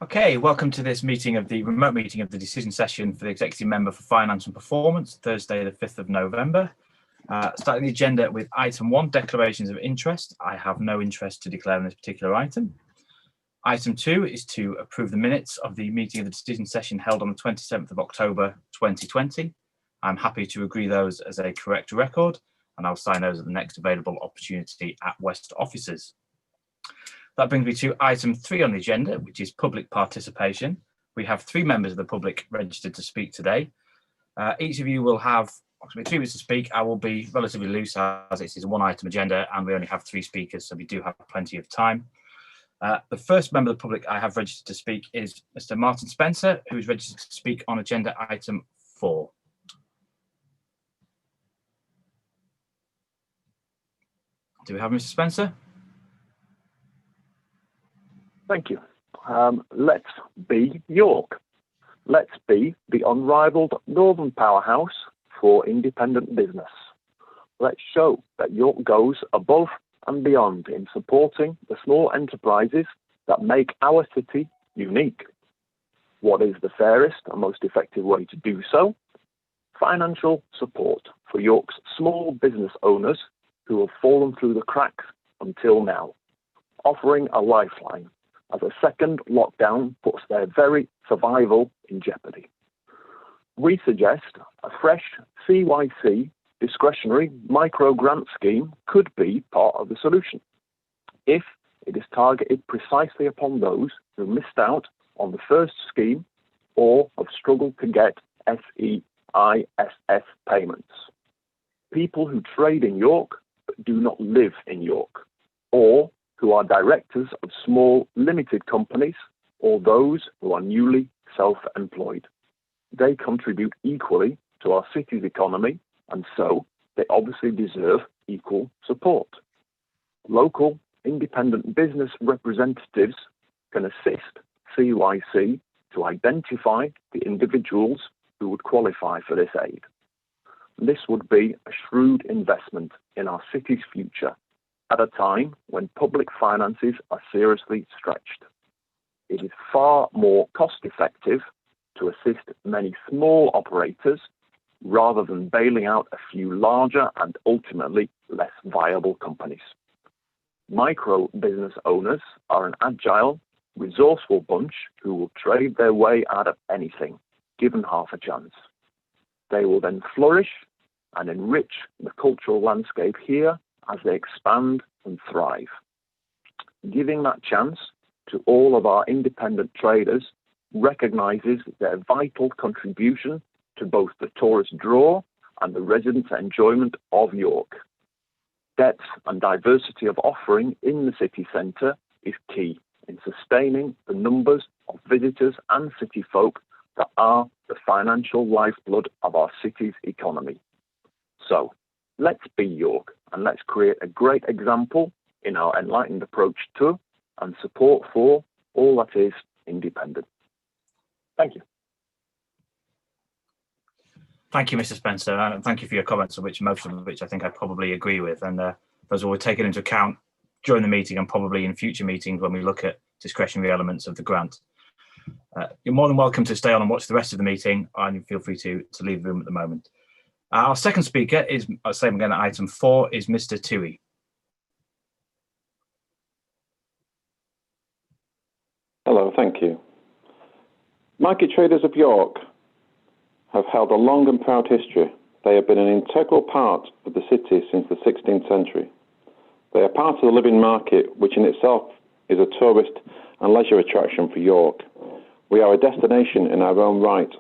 Okay, welcome to this meeting of the remote meeting of the decision session for the Executive Member for Finance and Performance, Thursday the 5th of November. Starting the agenda with item 1, declarations of interest. I have no interest to declare on this particular item. Item 2 is to approve the minutes of the meeting of the decision session held on the 27th of October 2020. I'm happy to agree those as a correct record, and I'll sign those at the next available opportunity at West offices. That brings me to item 3 on the agenda, which is public participation. We have 3 members of the public registered to speak today. Each of you will have approximately 3 minutes to speak. I will be relatively loose as it is a 1-item agenda and we only have 3 speakers, so we do have plenty of time. The first member of the public I have registered to speak is Mr. Martin Spencer, who is registered to speak on agenda item 4. Do we have Mr. Spencer? Thank you. Let's be York. Let's be the unrivaled northern powerhouse for independent business. Let's show that York goes above and beyond in supporting the small enterprises that make our city unique. What is the fairest and most effective way to do so? Financial support for York's small business owners who have fallen through the cracks until now, offering a lifeline as a second lockdown puts their very survival in jeopardy. We suggest a fresh CYC discretionary micro grant scheme could be part of the solution if it is targeted precisely upon those who missed out on the first scheme or have struggled to get SEISS payments. People who trade in York but do not live in York, or who are directors of small limited companies, or those who are newly self-employed. They contribute equally to our city's economy, and so they obviously deserve equal support. Local independent business representatives can assist CYC to identify the individuals who would qualify for this aid. This would be a shrewd investment in our city's future at a time when public finances are seriously stretched. It is far more cost-effective to assist many small operators rather than bailing out a few larger and ultimately less viable companies. Micro business owners are an agile, resourceful bunch who will trade their way out of anything, given half a chance. They will then flourish and enrich the cultural landscape here as they expand and thrive. Giving that chance to all of our independent traders recognises their vital contribution to both the tourist draw and the residents' enjoyment of York. Depth and diversity of offering in the city centre is key in sustaining the numbers of visitors and city folk that are the financial lifeblood of our city's economy. So, let's be York and let's create a great example in our enlightened approach to and support for all that is independent. Thank you. Thank you, Mr. Spencer, and thank you for your comments, most of which I think I probably agree with, and those will be taken into account during the meeting and probably in future meetings when we look at discretionary elements of the grant. You're more than welcome to stay on and watch the rest of the meeting, and feel free to leave the room at the moment. Our second speaker is, same again at item 4, is Mr. Tui. Hello, thank you. Market traders of York have held a long and proud history. They have been an integral part of the city since the 16th century. They are part of the living market, which in itself is a tourist and leisure attraction for York. We are a destination in our own right,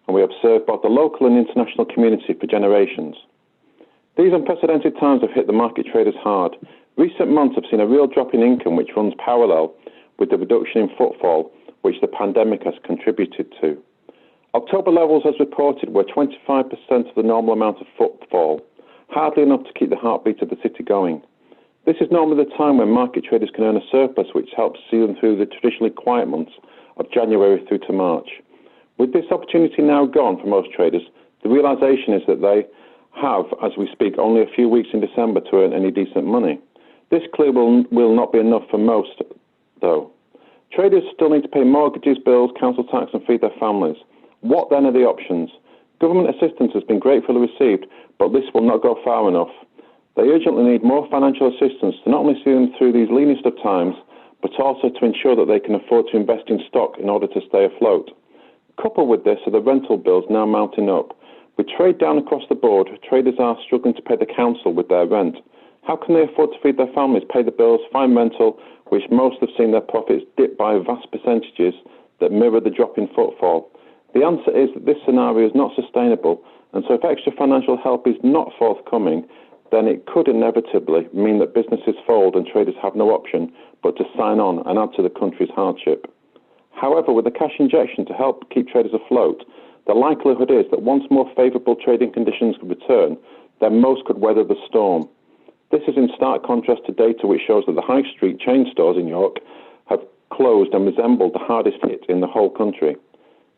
and we have served both the local and international community for generations. These unprecedented times have hit the market traders hard. Recent months have seen a real drop in income which runs parallel with the reduction in footfall which the pandemic has contributed to. October levels, as reported, were 25% of the normal amount of footfall, hardly enough to keep the heartbeat of the city going. This is normally the time when market traders can earn a surplus which helps see them through the traditionally quiet months of January through to March. With this opportunity now gone for most traders, the realisation is that they have, as we speak, only a few weeks in December to earn any decent money. This clearly will not be enough for most, though. Traders still need to pay mortgages, bills, council tax and feed their families. What then are the options? Government assistance has been gratefully received, but this will not go far enough. They urgently need more financial assistance to not only see them through these leanest of times, but also to ensure that they can afford to invest in stock in order to stay afloat. Coupled with this are the rental bills now mounting up. With trade down across the board, traders are struggling to pay the council with their rent. How can they afford to feed their families, pay the bills, find rental, which most have seen their profits dip by vast percentages that mirror the drop in footfall? The answer is that this scenario is not sustainable, and so if extra financial help is not forthcoming, then it could inevitably mean that businesses fold and traders have no option but to sign on and add to the country's hardship. However, with a cash injection to help keep traders afloat, the likelihood is that once more favourable trading conditions return, then most could weather the storm. This is in stark contrast to data which shows that the high street chain stores in York have closed and resembled the hardest hit in the whole country.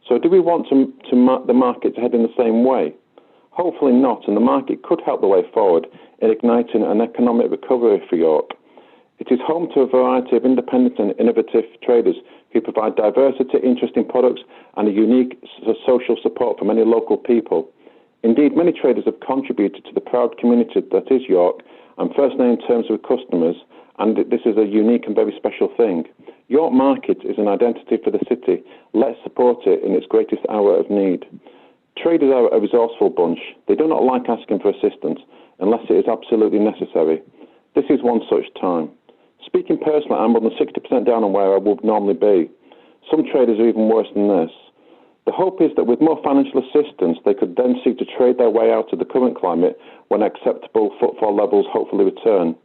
So do we want the market to head in the same way? Hopefully not, and the market could help the way forward in igniting an economic recovery for York. It is home to a variety of independent and innovative traders who provide diversity, interesting products and a unique social support for many local people. Indeed, many traders have contributed to the proud community that is York and first name terms with customers, and this is a unique and very special thing. York Market is an identity for the city. Let's support it in its greatest hour of need. Traders are a resourceful bunch. They do not like asking for assistance unless it is absolutely necessary. This is one such time. Speaking personally, I'm more than 60% down on where I would normally be. Some traders are even worse than this. The hope is that with more financial assistance, they could then seek to trade their way out of the current climate when acceptable footfall levels hopefully return.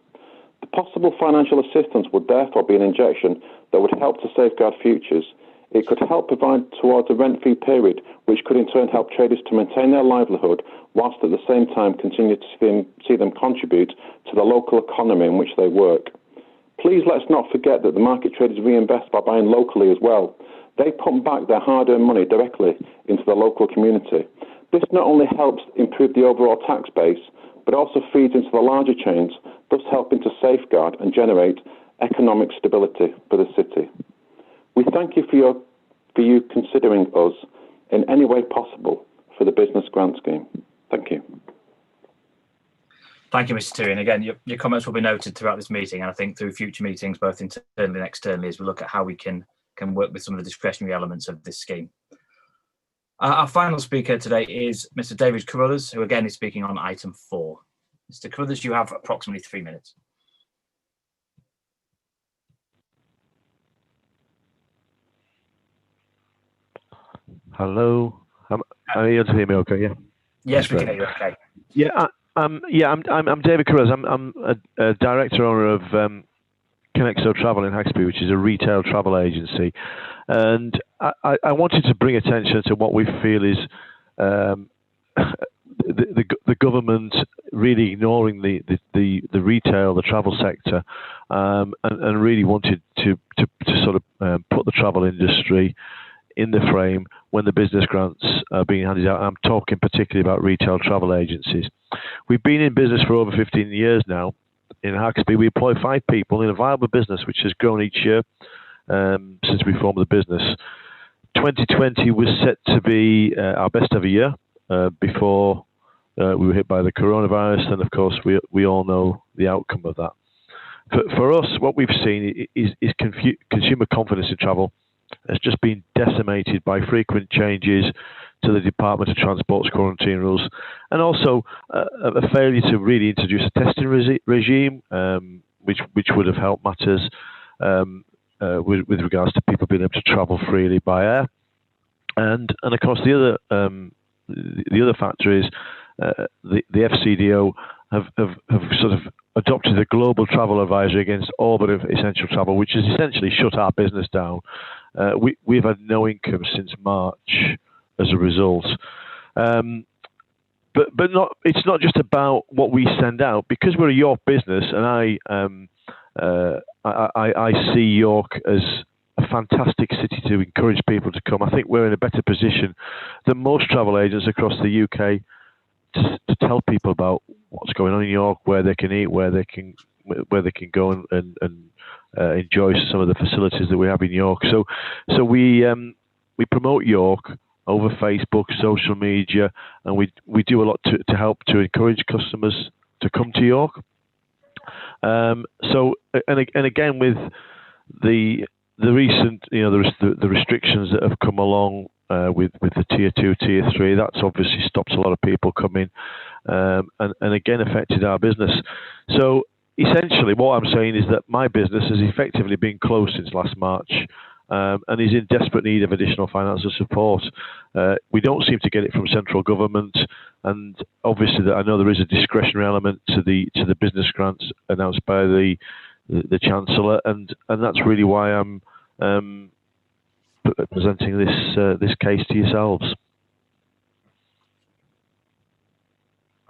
The possible financial assistance would therefore be an injection that would help to safeguard futures. It could help provide towards a rent-free period, which could in turn help traders to maintain their livelihood, whilst at the same time continue to see them contribute to the local economy in which they work. Please let's not forget that the market traders reinvest by buying locally as well. They pump back their hard-earned money directly into the local community. This not only helps improve the overall tax base, but also feeds into the larger chains, thus helping to safeguard and generate economic stability for the city. We thank you for you considering us in any way possible for the business grant scheme. Thank you. Thank you, Mr. Toohey. And again, your comments will be noted throughout this meeting, and I think through future meetings, both internally and externally, as we look at how we can work with some of the discretionary elements of this scheme. Our final speaker today is Mr. David Carruthers, who again is speaking on item 4. Mr. Carruthers, you have approximately 3 minutes. Hello. Are you able to hear me okay? Yeah. Yes, we can hear you okay. Yeah, I'm David Carruthers. I'm a director owner of Connexo Travel in Hexby, which is a retail travel agency, and I wanted to bring attention to what we feel is the government really ignoring the retail, the travel sector, and really wanted to sort of put the travel industry in the frame when the business grants are being handed out. I'm talking particularly about retail travel agencies. We've been in business for over 15 years now. In Haxby, we employ 5 people in a viable business which has grown each year since we formed the business. 2020 was set to be our best ever year before we were hit by the coronavirus, and of course we all know the outcome of that. For us, what we've seen is consumer confidence in travel has just been decimated by frequent changes to the Department of Transport's quarantine rules, and also a failure to really introduce a testing regime, which would have helped matters with regards to people being able to travel freely by air. And of course, the other factor is the FCDO have sort of adopted a global travel advisory against all but essential travel, which has essentially shut our business down. We've had no income since March as a result. But it's not just about what we send out, because we're a York business, and I see York as a fantastic city to encourage people to come. I think we're in a better position than most travel agents across the UK to tell people about what's going on in York, where they can eat, where they can go and enjoy some of the facilities that we have in York. So we promote York over Facebook, social media, and we do a lot to help to encourage customers to come to York. So again, with the recent, the restrictions that have come along with the tier 2, tier 3, that's obviously stopped a lot of people coming, and again affected our business. So essentially, what I'm saying is that my business has effectively been closed since last March. And is in desperate need of additional financial support. We don't seem to get it from central government, and obviously I know there is a discretionary element to the business grants announced by the Chancellor, and that's really why I'm presenting this case to yourselves.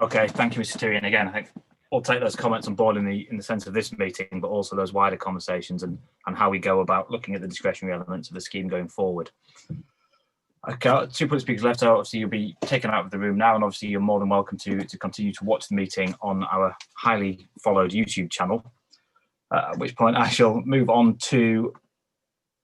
Okay, thank you, Mr. Tyrion. Again, I think we'll take those comments on board in the sense of this meeting, but also those wider conversations and how we go about looking at the discretionary elements of the scheme going forward. Okay, 2 public speakers left. So obviously you'll be taken out of the room now, and obviously you're more than welcome to continue to watch the meeting on our highly followed YouTube channel. At which point I shall move on to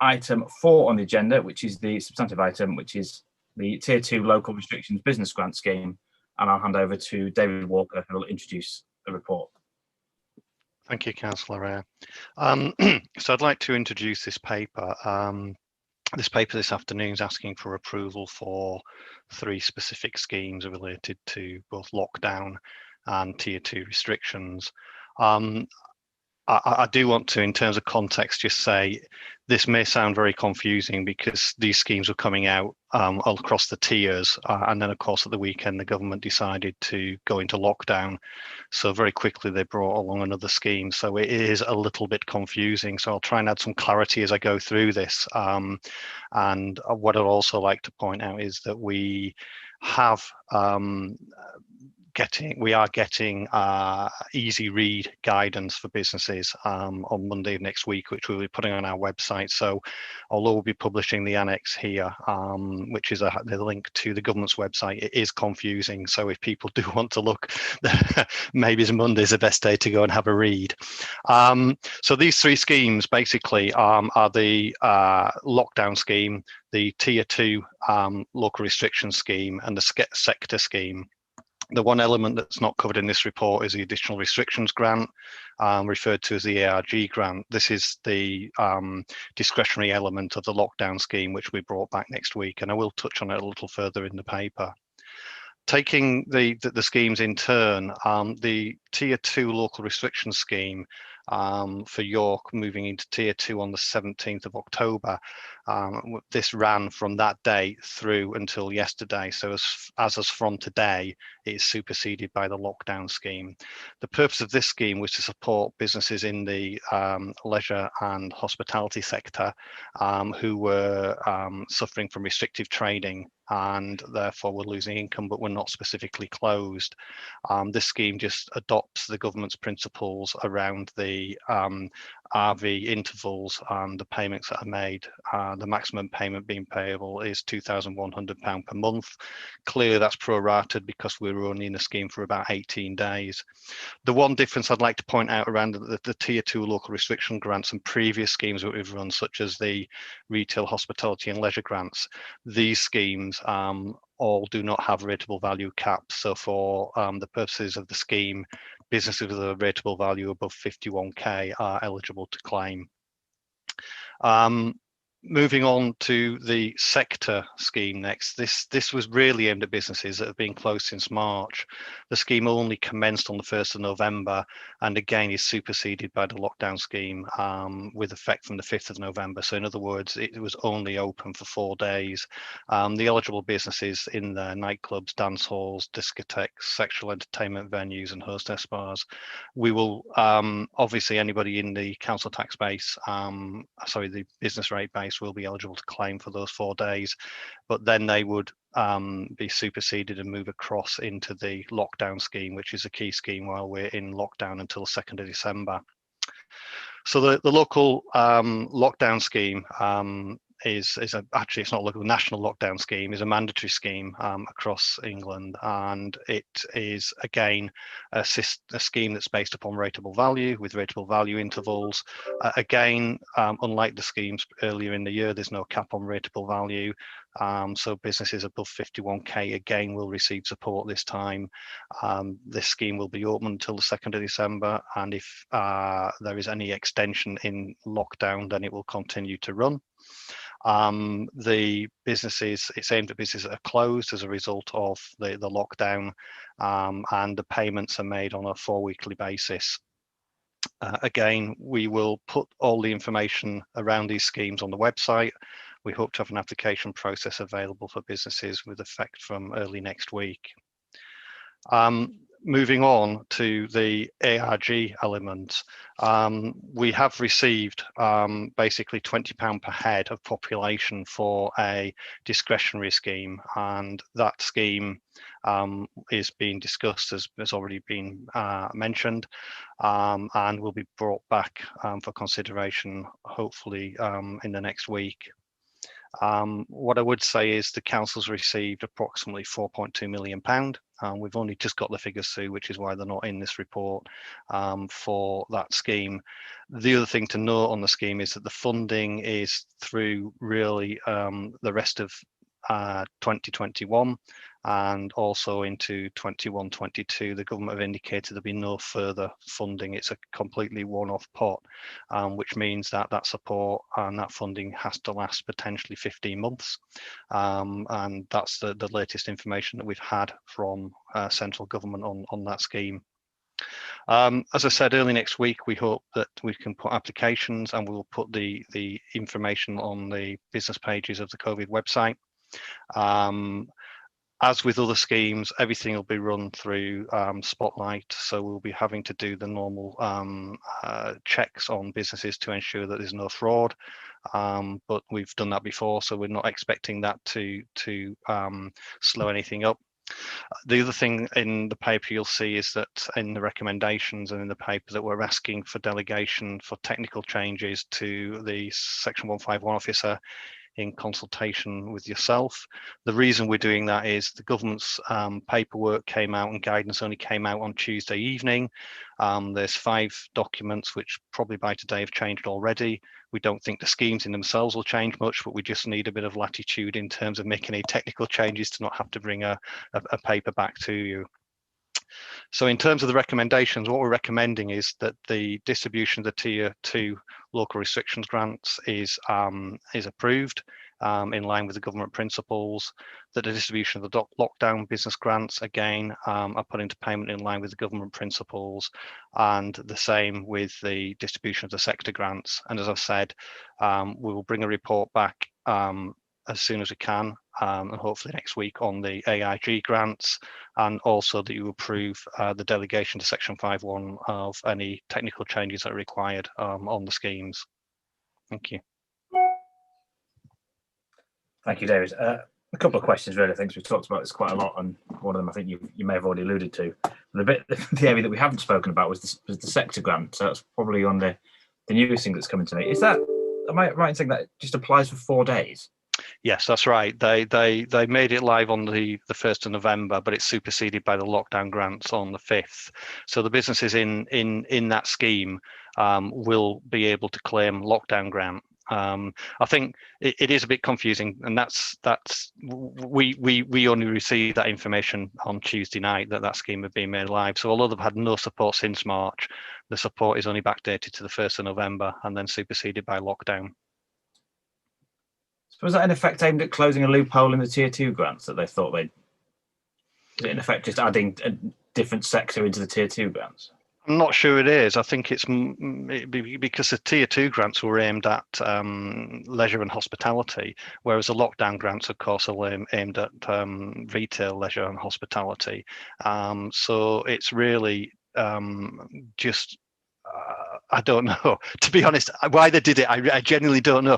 item 4 on the agenda, which is the substantive item, which is the Tier 2 Local Restrictions Business Grant Scheme. And I'll hand over to David Walker, who will introduce the report. Thank you, Councillor Eyre. So I'd like to introduce this paper. This paper this afternoon is asking for approval for 3 specific schemes related to both lockdown and tier 2 restrictions. I do want to, in terms of context, just say this may sound very confusing because these schemes were coming out all across the tiers. And then, of course, at the weekend, the government decided to go into lockdown. So very quickly, they brought along another scheme. So it is a little bit confusing. So I'll try and add some clarity as I go through this. And what I'd also like to point out is that we have we are getting easy read guidance for businesses on Monday of next week, which we'll be putting on our website. So although we'll be publishing the annex here, which is the link to the government's website, it is confusing. So if people do want to look, maybe Monday is the best day to go and have a read. So these 3 schemes basically are the lockdown scheme, the tier 2 local restriction scheme, and the sector scheme. The one element that's not covered in this report is the additional restrictions grant, referred to as the ARG grant. This is the discretionary element of the lockdown scheme, which we brought back next week, and I will touch on it a little further in the paper. Taking the schemes in turn, the tier 2 local restriction scheme for York moving into tier 2 on the 17th of October. This ran from that day through until yesterday. So as from today, it is superseded by the lockdown scheme. The purpose of this scheme was to support businesses in the leisure and hospitality sector who were suffering from restrictive trading and therefore were losing income but were not specifically closed. This scheme just adopts the government's principles around the RV intervals and the payments that are made. The maximum payment being payable is £2,100 per month. Clearly that's prorated because we were only in the scheme for about 18 days. The one difference I'd like to point out around the tier 2 local restriction grants and previous schemes that we've run, such as the retail, hospitality and leisure grants, these schemes all do not have rateable value caps. So for the purposes of the scheme, businesses with a rateable value above 51k are eligible to claim. Moving on to the sector scheme next. This was really aimed at businesses that have been closed since March. The scheme only commenced on the 1st of November and again is superseded by the lockdown scheme with effect from the 5th of November. So in other words, it was only open for 4 days. The eligible businesses in the nightclubs, dance halls, discotheques, sexual entertainment venues and hostess bars. We will obviously anybody in the council tax base, the business rate base will be eligible to claim for those 4 days, but then they would be superseded and move across into the lockdown scheme, which is a key scheme while we're in lockdown until 2nd of December. So the local lockdown scheme actually, it's not a national lockdown scheme, is a mandatory scheme across England, and it is again a scheme that's based upon rateable value with rateable value intervals. Again, unlike the schemes earlier in the year, there's no cap on rateable value. So businesses above 51k again will receive support this time. This scheme will be open until the 2nd of December, and if there is any extension in lockdown, then it will continue to run. It's aimed at businesses that are closed as a result of the lockdown, and the payments are made on a 4-weekly basis. Again, we will put all the information around these schemes on the website. We hope to have an application process available for businesses with effect from early next week. Moving on to the ARG element, we have received basically £20 per head of population for a discretionary scheme, and that scheme is being discussed, as has already been mentioned, and will be brought back for consideration hopefully in the next week. What I would say is the council's received approximately £4.2 million. We've only just got the figures through, which is why they're not in this report for that scheme. The other thing to note on the scheme is that the funding is through really the rest of 2021 and also into 21-22. The government have indicated there'll be no further funding. It's a completely one-off pot, which means that that support and that funding has to last potentially 15 months. And that's the latest information that we've had from central government on that scheme. As I said, early next week, we hope that we can put applications, and we will put the information on the business pages of the COVID website. As with other schemes, everything will be run through Spotlight, so we'll be having to do the normal checks on businesses to ensure that there's no fraud. But we've done that before, so we're not expecting that to slow anything up. The other thing in the paper you'll see is that in the recommendations and in the paper that we're asking for delegation for technical changes to the Section 151 officer in consultation with yourself. The reason we're doing that is the government's paperwork came out and guidance only came out on Tuesday evening. There's 5 documents which probably by today have changed already. We don't think the schemes in themselves will change much, but we just need a bit of latitude in terms of making any technical changes to not have to bring a paper back to you. So in terms of the recommendations, what we're recommending is that the distribution of the Tier 2 local restrictions grants is approved in line with the government principles, that the distribution of the lockdown business grants, again, are put into payment in line with the government principles, and the same with the distribution of the sector grants. And as I've said, we will bring a report back as soon as we can, and hopefully next week on the AIG grants, and also that you approve the delegation to Section 5.1 of any technical changes that are required on the schemes. Thank you. Thank you, David. A couple of questions, really. I think we've talked about this quite a lot, and one of them I think you may have already alluded to. The area that we haven't spoken about was the sector grant. So that's probably on the newest thing that's coming to me. Is that, am I right in saying that it just applies for 4 days? Yes, that's right. They made it live on the 1st of November, but it's superseded by the lockdown grants on the 5th. So the businesses in that scheme will be able to claim lockdown grant. I think it is a bit confusing, and that's we only received that information on Tuesday night that scheme had been made live. So although they've had no support since March, the support is only backdated to the 1st of November and then superseded by lockdown. So was that in effect aimed at closing a loophole in the Tier 2 grants that they thought they'd? Is it in effect just adding a different sector into the Tier 2 grants? I'm not sure it is. I think it's because the Tier 2 grants were aimed at leisure and hospitality, whereas the lockdown grants, of course, are aimed at retail, leisure and hospitality. So it's really just I don't know. To be honest, why they did it, I genuinely don't know.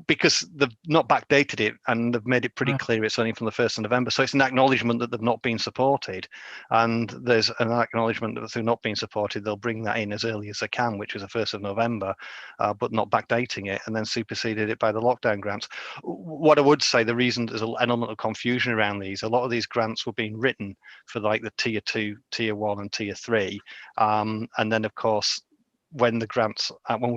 Because they've not backdated it and they've made it pretty clear it's only from the 1st of November. So it's an acknowledgement that they've not been supported. And there's an acknowledgement that they've not been supported. They'll bring that in as early as they can, which is the 1st of November, but not backdating it, and then superseded it by the lockdown grants. What I would say, the reason there's an element of confusion around these, a lot of these grants were being written for like the tier 2, tier 1 and tier 3. And then, of course, when we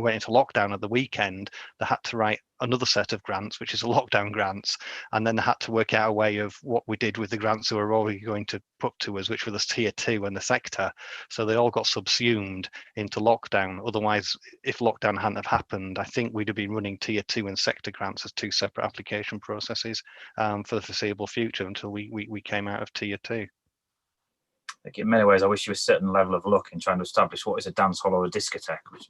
went into lockdown at the weekend, they had to write another set of grants, which is the lockdown grants, and then they had to work out a way of what we did with the grants that were already going to put to us, which were the tier 2 and the sector. So they all got subsumed into lockdown. Otherwise, if lockdown hadn't have happened, I think we'd have been running tier 2 and sector grants as 2 separate application processes for the foreseeable future until we came out of tier 2. Like in many ways, I wish you a certain level of luck in trying to establish what is a dance hall or a discotheque, which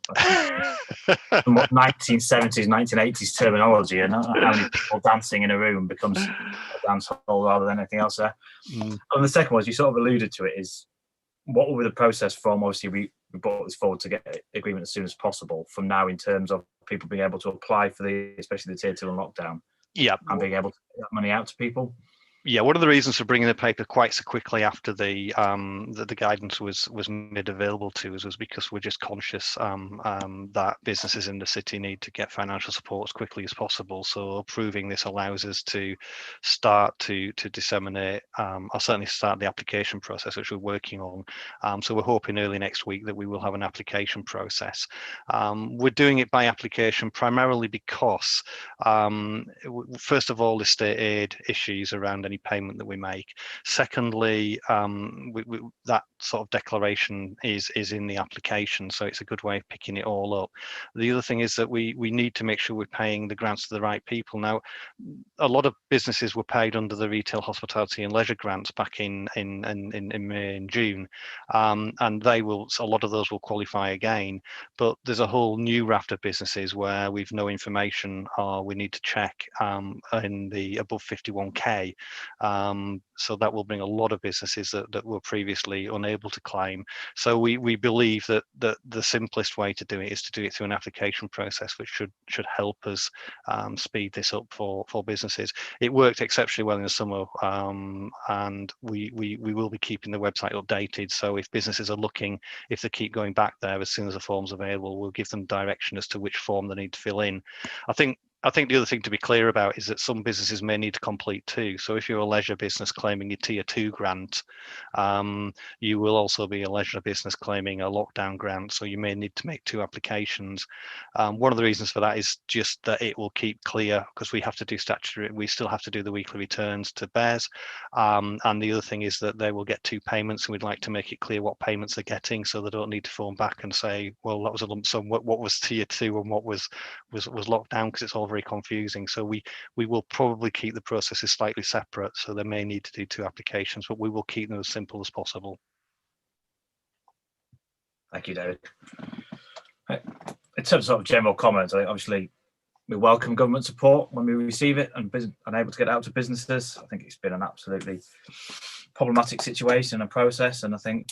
what 1970s, 1980s terminology, and how many people dancing in a room becomes a dance hall rather than anything else there. And the second one, as you sort of alluded to it, is what will be the process from, obviously we brought this forward to get agreement as soon as possible from now in terms of people being able to apply for especially the tier 2 and lockdown. Yeah. And being able to get that money out to people. Yeah, one of the reasons for bringing the paper quite so quickly after the guidance was made available to us was because we're just conscious that businesses in the city need to get financial support as quickly as possible. So approving this allows us to start to disseminate, or certainly start the application process, which we're working on. So we're hoping early next week that we will have an application process. We're doing it by application primarily because, first of all, the state aid issues around any payment that we make. Secondly, that sort of declaration is in the application, so it's a good way of picking it all up. The other thing is that we need to make sure we're paying the grants to the right people. Now, a lot of businesses were paid under the retail, hospitality and leisure grants back in May and June, and a lot of those will qualify again, but there's a whole new raft of businesses where we've no information or we need to check in the above 51k. So that will bring a lot of businesses that were previously unable to claim. So we believe that the simplest way to do it is to do it through an application process, which should help us speed this up for businesses. It worked exceptionally well in the summer, and we will be keeping the website updated. So if businesses are looking, if they keep going back there as soon as the form's available, we'll give them direction as to which form they need to fill in. I think the other thing to be clear about is that some businesses may need to complete 2. So if you're a leisure business claiming your tier 2 grant, you will also be a leisure business claiming a lockdown grant. So you may need to make 2 applications. One of the reasons for that is just that it will keep clear, because we have to do statutory, we still have to do the weekly returns to BES. And the other thing is that they will get 2 payments, and we'd like to make it clear what payments they're getting, so they don't need to phone back and say, well, that was a lump sum, what was tier 2 and what was lockdown, because it's all very confusing. So we will probably keep the processes slightly separate, so they may need to do 2 applications, but we will keep them as simple as possible. Thank you, David. In terms of sort of general comments, I think obviously we welcome government support when we receive it and able to get out to businesses. I think it's been an absolutely problematic situation and process, and I think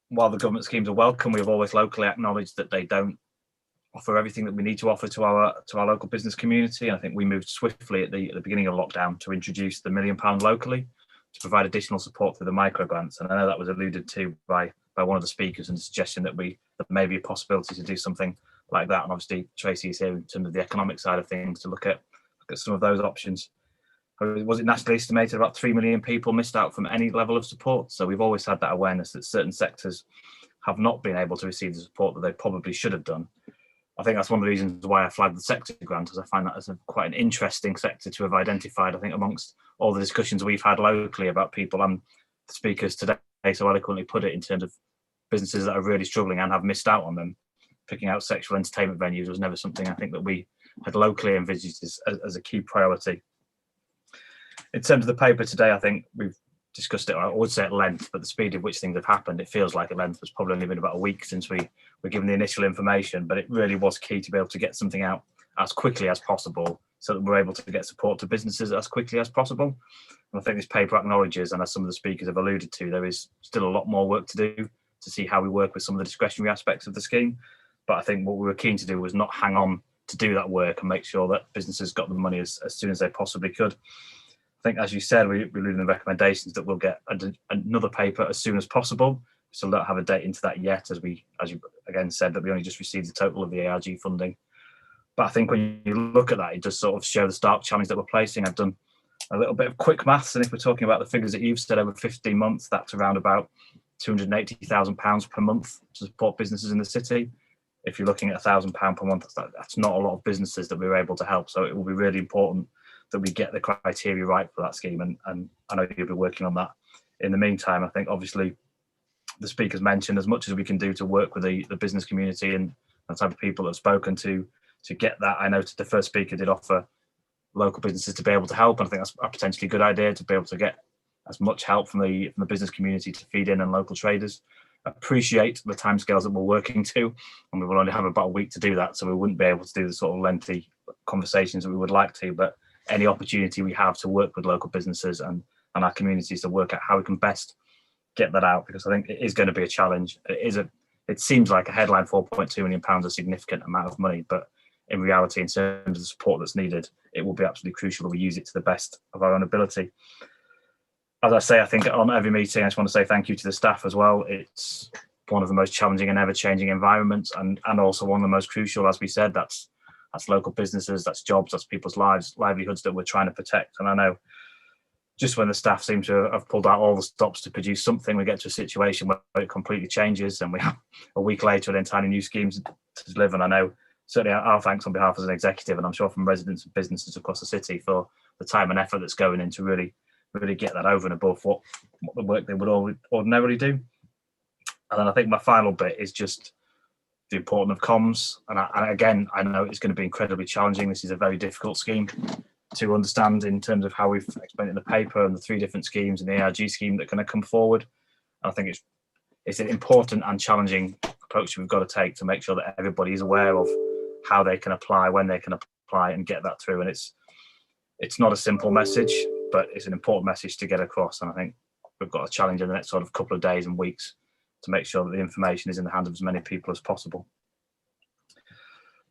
while the government schemes are welcome, we've always locally acknowledged that they don't offer everything that we need to offer to our local business community. And I think we moved swiftly at the beginning of lockdown to introduce the £1 million locally to provide additional support through the micro grants. And I know that was alluded to by one of the speakers, and the suggestion that there may be a possibility to do something like that. And obviously Tracy is here in terms of the economic side of things to look at some of those options. Was it nationally estimated about 3 million people missed out from any level of support? So we've always had that awareness that certain sectors have not been able to receive the support that they probably should have done. I think that's one of the reasons why I flagged the sector grant, as I find that as quite an interesting sector to have identified, I think, amongst all the discussions we've had locally about people, and the speakers today so eloquently put it, in terms of businesses that are really struggling and have missed out on them. Picking out sexual entertainment venues was never something I think that we had locally envisaged as a key priority. In terms of the paper today, I think we've discussed it, I would say at length, but the speed at which things have happened, it feels like at length. It's probably only been about a week since we were given the initial information, but it really was key to be able to get something out as quickly as possible so that we're able to get support to businesses as quickly as possible. And I think this paper acknowledges, and as some of the speakers have alluded to, there is still a lot more work to do to see how we work with some of the discretionary aspects of the scheme. But I think what we were keen to do was not hang on to do that work and make sure that businesses got the money as soon as they possibly could. I think, as you said, we're leaving the recommendations that we'll get another paper as soon as possible. Still don't have a date into that yet, as you again said, that we only just received the total of the ARG funding. But I think when you look at that, it does sort of show the stark challenge that we're placing. I've done a little bit of quick maths, and if we're talking about the figures that you've said over 15 months, that's around about £280,000 per month to support businesses in the city. If you're looking at £1,000 per month, that's not a lot of businesses that we're able to help. So it will be really important that we get the criteria right for that scheme. And I know you'll be working on that. In the meantime, I think obviously the speakers mentioned as much as we can do to work with the business community and the type of people that have spoken to get that. I noted the first speaker did offer local businesses to be able to help, and I think that's a potentially good idea to be able to get as much help from the business community to feed in and local traders. Appreciate the timescales that we're working to, and we will only have about a week to do that, so we wouldn't be able to do the sort of lengthy conversations that we would like to, but any opportunity we have to work with local businesses and our communities to work out how we can best get that out, because I think it is going to be a challenge. It seems like a headline £4.2 million, a significant amount of money, but in reality, in terms of the support that's needed, it will be absolutely crucial that we use it to the best of our own ability. As I say, I think on every meeting, I just want to say thank you to the staff as well. It's one of the most challenging and ever-changing environments, and also one of the most crucial, as we said. That's local businesses, that's jobs, that's people's livelihoods that we're trying to protect. And I know just when the staff seem to have pulled out all the stops to produce something, we get to a situation where it completely changes, and we have a week later an entirely new schemes to deliver. And I know certainly our thanks on behalf as an executive, and I'm sure from residents and businesses across the city, for the time and effort that's going in to really get that over and above what the work they would ordinarily do. And then I think my final bit is just the importance of comms. And again, I know it's going to be incredibly challenging. This is a very difficult scheme to understand in terms of how we've explained it in the paper and the 3 different schemes and the ARG scheme that are going to come forward. And I think it's an important and challenging approach we've got to take to make sure that everybody is aware of how they can apply, when they can apply, and get that through. And it's not a simple message, but it's an important message to get across. And I think we've got a challenge in the next sort of couple of days and weeks to make sure that the information is in the hands of as many people as possible.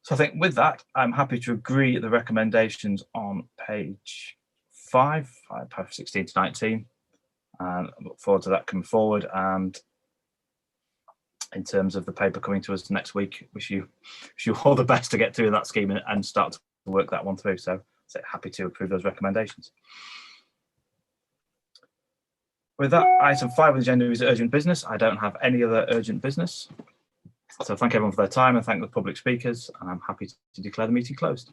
So I think with that, I'm happy to agree the recommendations on page 5, 16 to 19. And I look forward to that coming forward. And in terms of the paper coming to us next week, wish you all the best to get through that scheme and start to work that one through. So happy to approve those recommendations. With that, item 5 on the agenda is urgent business. I don't have any other urgent business. So thank everyone for their time and thank the public speakers, and I'm happy to declare the meeting closed.